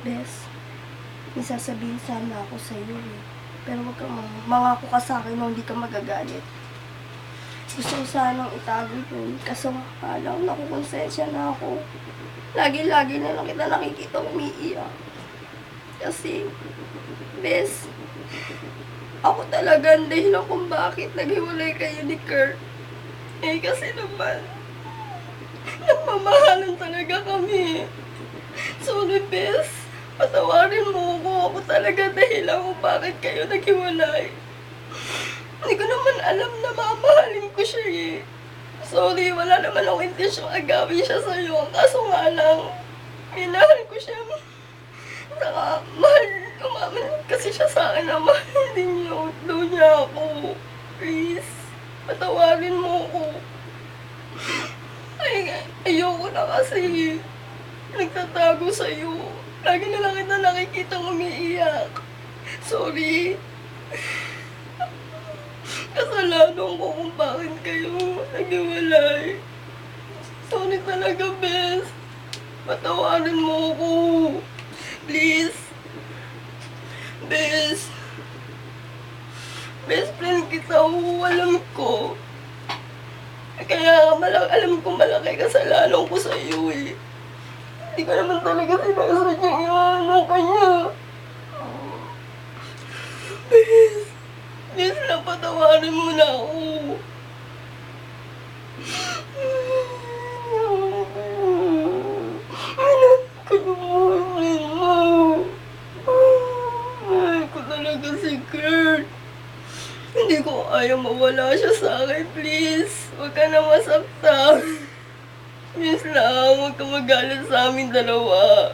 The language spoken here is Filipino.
Bes, may sasabihin sana ako sa'yo eh. Pero wag kang mangako ka sa akin na hindi ka magagalit. Gusto ko sanang itago yun. Kaso nga lang, nakukonsensya na ako. Lagi-lagi na lang kita nakikita umiiyak. Kasi, Bes, ako talaga ang dahilan kung bakit naghiwalay kayo ni Kurt. Eh kasi naman, nagmamahalan talaga kami. Sorry, Bes. Patawarin mo ako. Ako talaga dahilan kung bakit kayo naghiwalay. Hindi ko naman alam na mamahalin ko siya eh. Sorry, wala naman akong intensyong agawin siya sa'yo. Kaso nga lang, minahal ko siya. Saka, umaman kasi siya sa akin na mahal din niya ako. Please, patawarin mo ako. Ayoko na kasi nagtatago sa'yo. Lagi na lang kita nakikitang umiiyak. Sorry. Kasalanan ko kung bakit kayo naghiwalay. Sorry talaga, Bes. Patawarin mo ako. Please. Bes. Best friend kita, alam ko. Kaya alam ko malaki kasalanan ko sa iyo eh. Hindi ko naman talaga sinasadya yung kanya. Please. Please lang, patawarin mo na ako. Mahal ko talaga si Kurt. Hindi ko ayaw mawala siya sa akin, please. Huwag ka na masaktan. Please lang, huwag ka magalit sa amin dalawa.